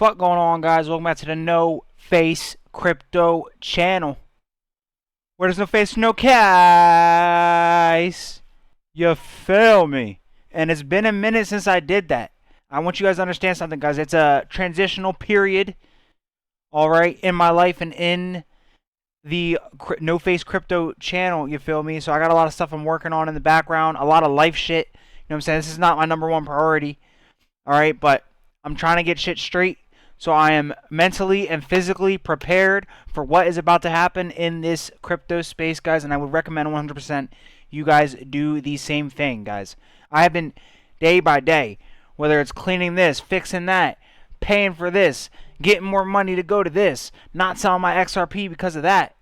Fuck going on, guys? Welcome back to the No Face Crypto channel. Where there's no face, no case. You feel me? And it's been a minute since I did that. I want you guys to understand something, guys. It's a transitional period, all right, in my life and in the No Face Crypto channel. You feel me? So I got a lot of stuff I'm working on in the background, a lot of life shit. You know what I'm saying? This is not my #1 priority, all right, but I'm trying to get shit straight. So I am mentally and physically prepared for what is about to happen in this crypto space, guys. And I would recommend 100% you guys do the same thing, guys. I have been day by day, whether it's cleaning this, fixing that, paying for this, getting more money to go to this, not selling my XRP because of that,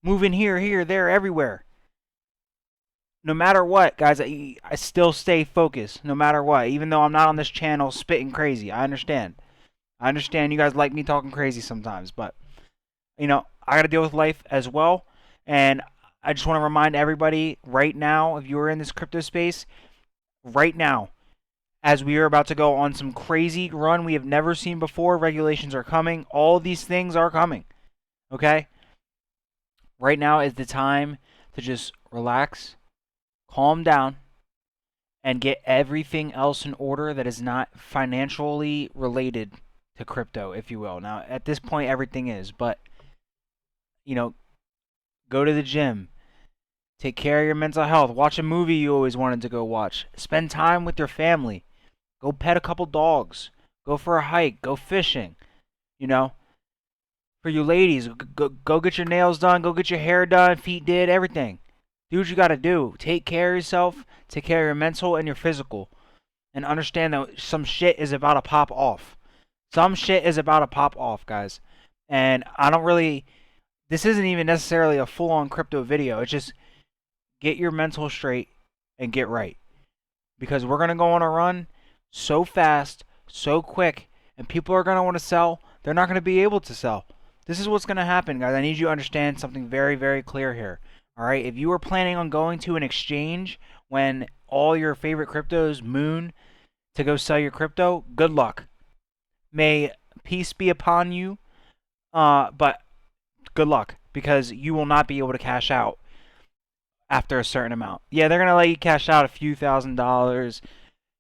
moving here, there, everywhere. No matter what, guys, I still stay focused, no matter what. Even though I'm not on this channel spitting crazy, I understand. I understand you guys like me talking crazy sometimes, but, you know, I got to deal with life as well. And I just want to remind everybody right now, if you're in this crypto space, right now, as we are about to go on some crazy run we have never seen before, regulations are coming. All these things are coming, okay? Right now is the time to just relax, calm down, and get everything else in order that is not financially related to crypto, if you will. Now, at this point, everything is, but, you know, go to the gym, take care of your mental health, watch a movie you always wanted to go watch, spend time with your family, go pet a couple dogs, go for a hike, go fishing, you know. For you ladies, go get your nails done, go get your hair done, feet did, everything. Do what you got to do. Take care of yourself, take care of your mental and your physical, and understand that some shit is about to pop off. Some shit is about to pop off, guys. And I don't really... This isn't even necessarily a full-on crypto video. It's just get your mental straight and get right. Because we're going to go on a run so fast, so quick, and people are going to want to sell. They're not going to be able to sell. This is what's going to happen, guys. I need you to understand something very, very clear here. All right? If you were planning on going to an exchange when all your favorite cryptos moon to go sell your crypto, good luck. May peace be upon you, but good luck, because you will not be able to cash out after a certain amount. Yeah, they're going to let you cash out a few $1,000s.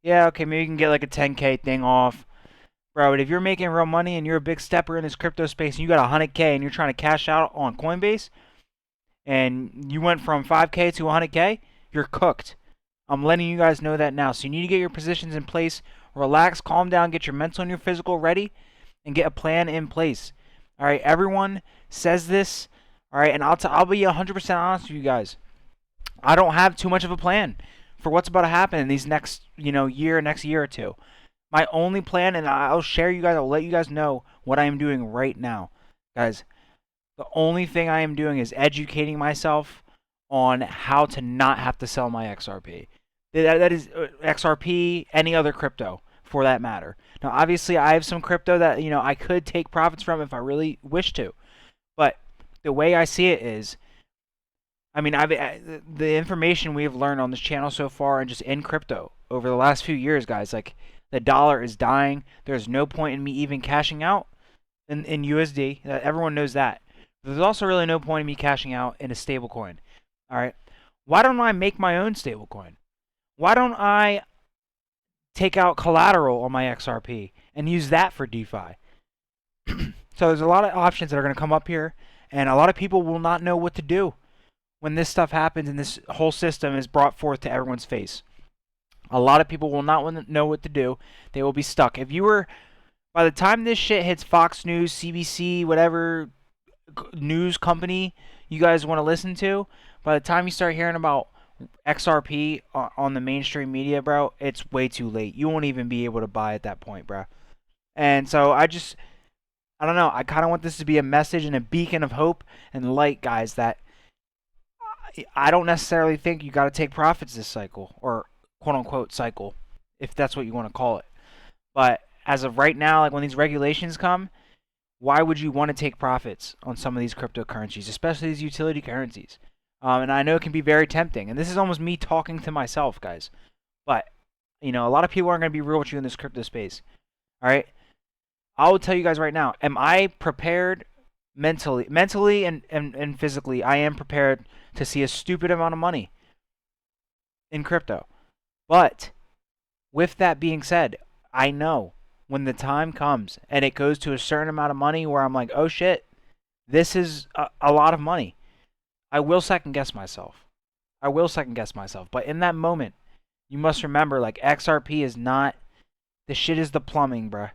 Yeah, okay, maybe you can get like a 10K thing off. Bro, but if you're making real money and you're a big stepper in this crypto space and you got 100K and you're trying to cash out on Coinbase and you went from 5K to 100K, you're cooked. I'm letting you guys know that now. So you need to get your positions in place. Relax, calm down, get your mental and your physical ready, and get a plan in place. All right, everyone says this. All right, and I'll be 100% honest with you guys. I don't have too much of a plan for what's about to happen in these next year or two. My only plan, and I'll share you guys, I'll let you guys know what I am doing right now, guys. The only thing I am doing is educating myself on how to not have to sell my XRP. That is XRP, any other crypto for that matter. Now, obviously, I have some crypto that I could take profits from if I really wish to, but the way I see it is, I mean, the information we have learned on this channel so far and just in crypto over the last few years, guys, like the dollar is dying. There's no point in me even cashing out in USD. Everyone knows that. But there's also really no point in me cashing out in a stable coin. All right, why don't I make my own stable coin? Why don't I take out collateral on my XRP and use that for DeFi? So there's a lot of options that are going to come up here, and a lot of people will not know what to do when this stuff happens and this whole system is brought forth to everyone's face. A lot of people will not know what to do. They will be stuck. If you were, by the time this shit hits Fox News, CBC, whatever news company you guys want to listen to, by the time you start hearing about XRP on the mainstream media, bro, it's way too late. You won't even be able to buy at that point, bro. And so I don't know. I kind of want this to be a message and a beacon of hope and light, guys, that I don't necessarily think you got to take profits this cycle, or quote-unquote cycle, if that's what you want to call it. But as of right now, like when these regulations come, why would you want to take profits on some of these cryptocurrencies, especially these utility currencies? And I know it can be very tempting. And this is almost me talking to myself, guys. But, a lot of people aren't going to be real with you in this crypto space. All right? I will tell you guys right now, am I prepared mentally and physically? I am prepared to see a stupid amount of money in crypto. But with that being said, I know when the time comes and it goes to a certain amount of money where I'm like, oh shit, this is a lot of money, I will second guess myself. But in that moment, you must remember, like, XRP is not, the shit is the plumbing, bruh.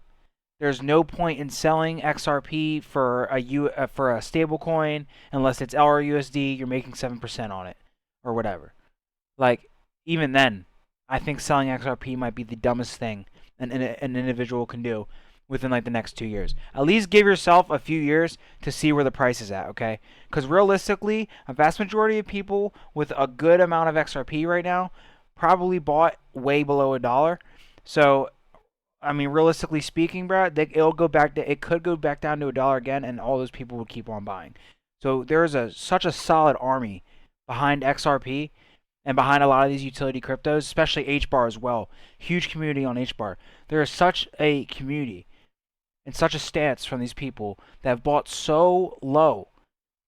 There's no point in selling XRP for a stable coin unless it's LRUSD. You're making 7% on it or whatever. Like, even then, I think selling XRP might be the dumbest thing an individual can do within like the next 2 years. At least give yourself a few years to see where the price is at, okay? Because realistically, a vast majority of people with a good amount of XRP right now probably bought way below $1. So, I mean, realistically speaking, bro, it could go back down to $1 again, and all those people would keep on buying. So there's such a solid army behind XRP and behind a lot of these utility cryptos, especially HBAR as well. Huge community on HBAR. There is such a community and such a stance from these people that have bought so low.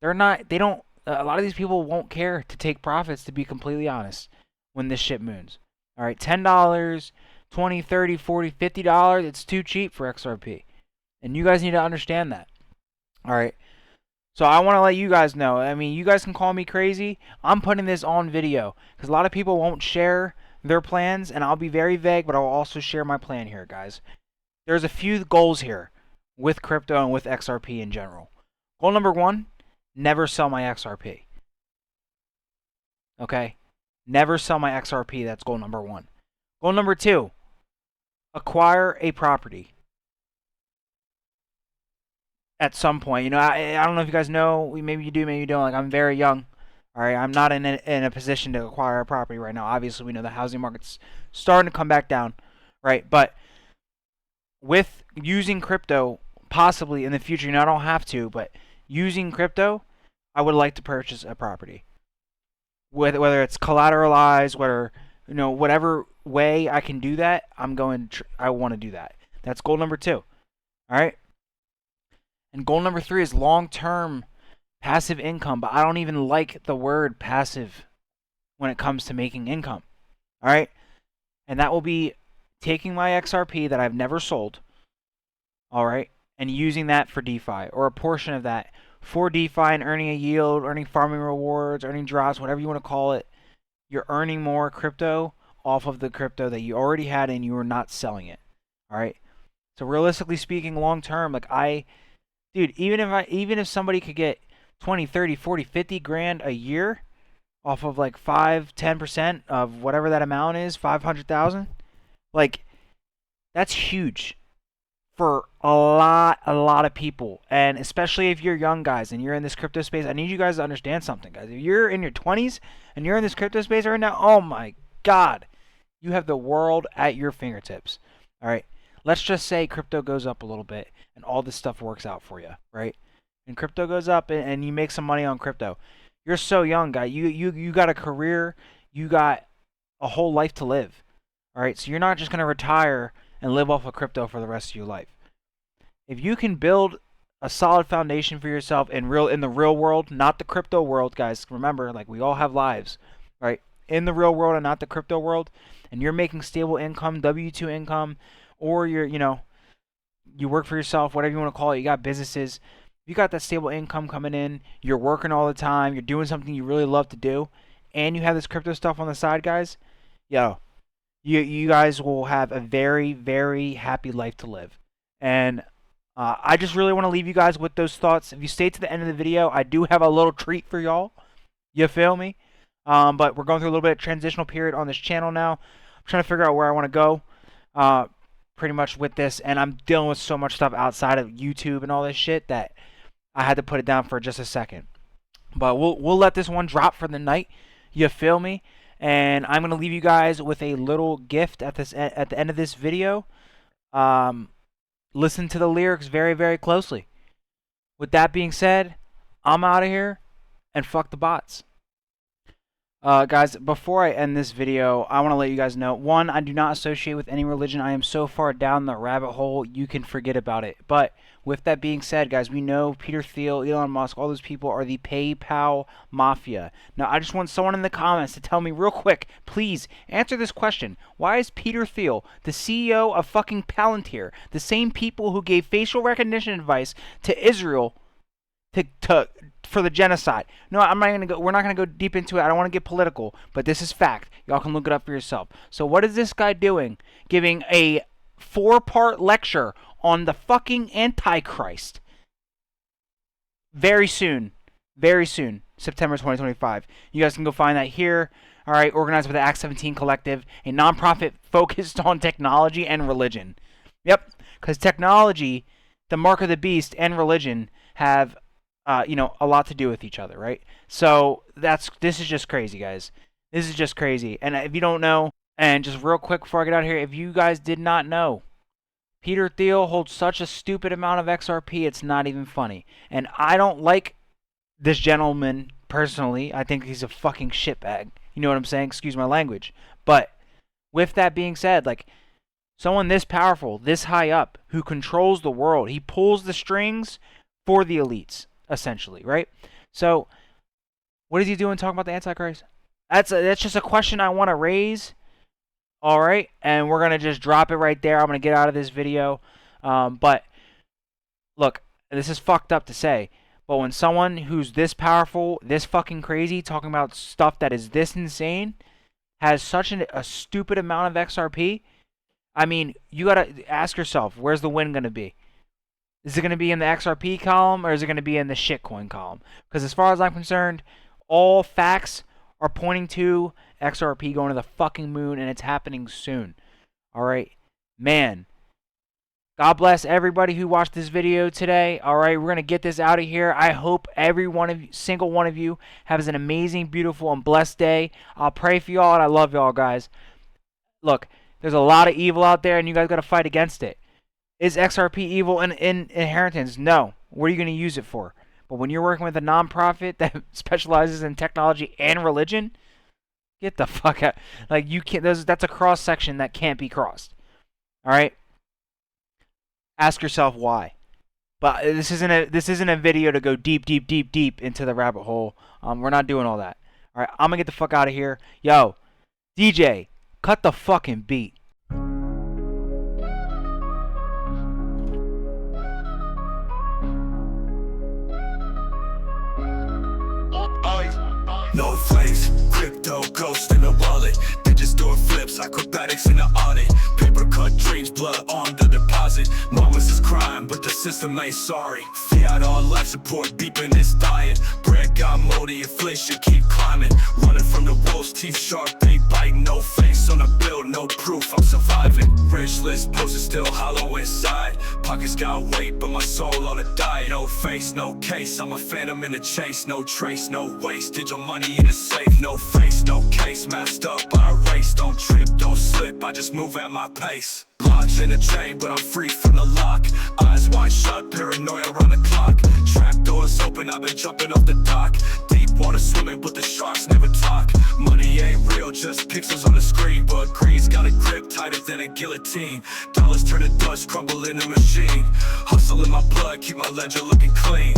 A lot of these people won't care to take profits, to be completely honest, when this shit moons. All right, $10, $20, $30, $40, $50, it's too cheap for XRP. And you guys need to understand that. All right. So I want to let you guys know. I mean, you guys can call me crazy. I'm putting this on video because a lot of people won't share their plans, and I'll be very vague, but I'll also share my plan here, guys. There's a few goals here with crypto and with XRP in general. Goal number 1, never sell my XRP. Okay? Never sell my XRP. That's goal number 1. Goal number 2, acquire a property. At some point, I don't know if you guys know. Maybe you do, maybe you don't. Like, I'm very young. All right, I'm not in a position to acquire a property right now. Obviously, we know the housing market's starting to come back down, right? But with using crypto, possibly in the future, I don't have to, but using crypto, I would like to purchase a property. Whether it's collateralized, whatever way I can do that, I want to do that. That's goal number 2. All right. And goal number 3 is long-term passive income, but I don't even like the word passive when it comes to making income. All right? And that will be taking my XRP that I've never sold, all right, and using that for DeFi, or a portion of that for DeFi, and earning a yield, earning farming rewards, earning drops, whatever you want to call it. You're earning more crypto off of the crypto that you already had and you were not selling it. All right? So realistically speaking, long-term, like dude, even if somebody could get 20, 30, 40, 50 grand a year off of like 5-10% of whatever that amount is, 500,000, like, that's huge for a lot of people. And especially if you're young guys and you're in this crypto space, I need you guys to understand something, guys. If you're in your 20s and you're in this crypto space right now, oh my God, you have the world at your fingertips. All right? Let's just say crypto goes up a little bit and all this stuff works out for you, right? And crypto goes up and you make some money on crypto. You're so young, guy. You got a career. You got a whole life to live. All right? So you're not just going to retire and live off of crypto for the rest of your life. If you can build a solid foundation for yourself in the real world, not the crypto world, guys. Remember, like, we all have lives, right? In the real world and not the crypto world, and you're making stable income, W-2 income, or you work for yourself, whatever you want to call it, you got businesses, you got that stable income coming in, you're working all the time, you're doing something you really love to do, and you have this crypto stuff on the side, guys, you guys will have a very, very happy life to live. And I just really want to leave you guys with those thoughts. If you stay to the end of the video, I do have a little treat for y'all. You feel me? But we're going through a little bit of transitional period on this channel now. I'm trying to figure out where I want to go. Pretty much with this, and I'm dealing with so much stuff outside of YouTube and all this shit that I had to put it down for just a second. But we'll let this one drop for the night. You feel me? And I'm gonna leave you guys with a little gift at the end of this video. Listen to the lyrics very, very closely. With that being said, I'm out of here, and fuck the bots. Guys, before I end this video, I want to let you guys know, one, I do not associate with any religion. I am so far down the rabbit hole, you can forget about it. But with that being said, guys, we know Peter Thiel, Elon Musk, all those people are the PayPal mafia. Now, I just want someone in the comments to tell me real quick, please, answer this question. Why is Peter Thiel, the CEO of fucking Palantir, the same people who gave facial recognition advice to Israel for the genocide? No, I'm not gonna go. We're not gonna go deep into it. I don't want to get political, but this is fact. Y'all can look it up for yourself. So what is this guy doing? Giving a 4-part lecture on the fucking Antichrist. Very soon, September 2025. You guys can go find that here. All right, organized by the Act 17 Collective, a nonprofit focused on technology and religion. Yep, because technology, the mark of the beast, and religion have a lot to do with each other, right? So this is just crazy, guys. This is just crazy. And if you don't know, and just real quick before I get out of here, if you guys did not know, Peter Thiel holds such a stupid amount of XRP, it's not even funny. And I don't like this gentleman personally. I think he's a fucking shitbag. You know what I'm saying? Excuse my language. But with that being said, like, someone this powerful, this high up, who controls the world, he pulls the strings for the elites, essentially, right? So, what is he doing talking about the Antichrist? That's just a question I want to raise. All right, and we're gonna just drop it right there. I'm gonna get out of this video. But look, this is fucked up to say, but when someone who's this powerful, this fucking crazy, talking about stuff that is this insane, has such a stupid amount of XRP, I mean, you gotta ask yourself, where's the win gonna be? Is it going to be in the XRP column, or is it going to be in the shitcoin column? Because as far as I'm concerned, all facts are pointing to XRP going to the fucking moon, and it's happening soon. All right, man. God bless everybody who watched this video today. All right, we're going to get this out of here. I hope single one of you has an amazing, beautiful, and blessed day. I'll pray for y'all, and I love y'all, guys. Look, there's a lot of evil out there, and you guys got to fight against it. Is XRP evil in inheritance? No. What are you going to use it for? But when you're working with a nonprofit that specializes in technology and religion, get the fuck out. Like, you can't. That's a cross section that can't be crossed. All right. Ask yourself why. But this isn't a video to go deep into the rabbit hole. We're not doing all that. All right. I'm gonna get the fuck out of here. Yo, DJ, cut the fucking beat. No flames, crypto, ghost in a wallet. Digits doing flips, acrobatics in the audit. Paper cut dreams, blood on the deposit. Mamas is crying, but the system ain't sorry. Fiat on life support, beeping is dying. Bread got moldy, inflation keep climbing. Running from the wolves, teeth sharp, they bite. No face on a bill, no proof I'm surviving. Rich list posted still hollow inside. Pockets got weight, but my soul on a diet. No face, no case, I'm a phantom in the chase. No trace, no waste, digital money in a safe. No face, no case, masked up by a race. Don't trip, don't slip, I just move at my pace. Lodged in a chain, but I'm free from the lock. Eyes wide shut, paranoia around the clock. Trap doors open, I've been jumping off the dock. Deep water swimming, but the sharks never talk. Money ain't real, just pixels on the screen. But greed's got a grip tighter than a guillotine. Dollars turn to dust, crumble in a machine. Hustle in my blood, keep my ledger looking clean.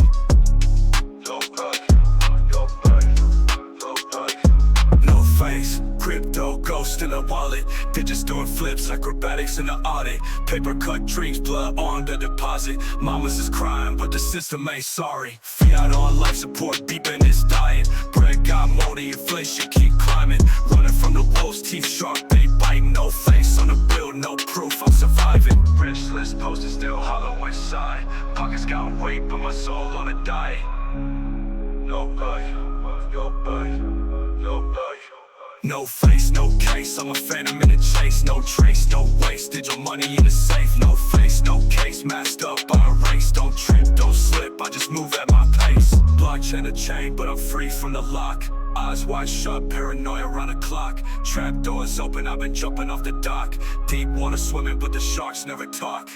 No face, crypto, ghost in a wallet. Digits doing flips, acrobatics in the audit. Paper cut dreams, blood on the deposit. Mamas is crying, but the system ain't sorry. Fiat on life support, beeping is dying. Bread got moldy, inflation keep climbing. Running from the wolves, teeth sharp, they bite. No face on the bill, no proof I'm surviving. Rich list posted still hollow inside. Pockets got weight, but my soul on a diet. Nobody. No face, no case, I'm a phantom in the chase. No trace, no waste, digital money in the safe. No face, no case, masked up by a race. Don't trip, don't slip, I just move at my pace. Blockchain a chain, but I'm free from the lock. Eyes wide shut, paranoia around the clock. Trap doors open, I've been jumping off the dock. Deep water swimming, but the sharks never talk.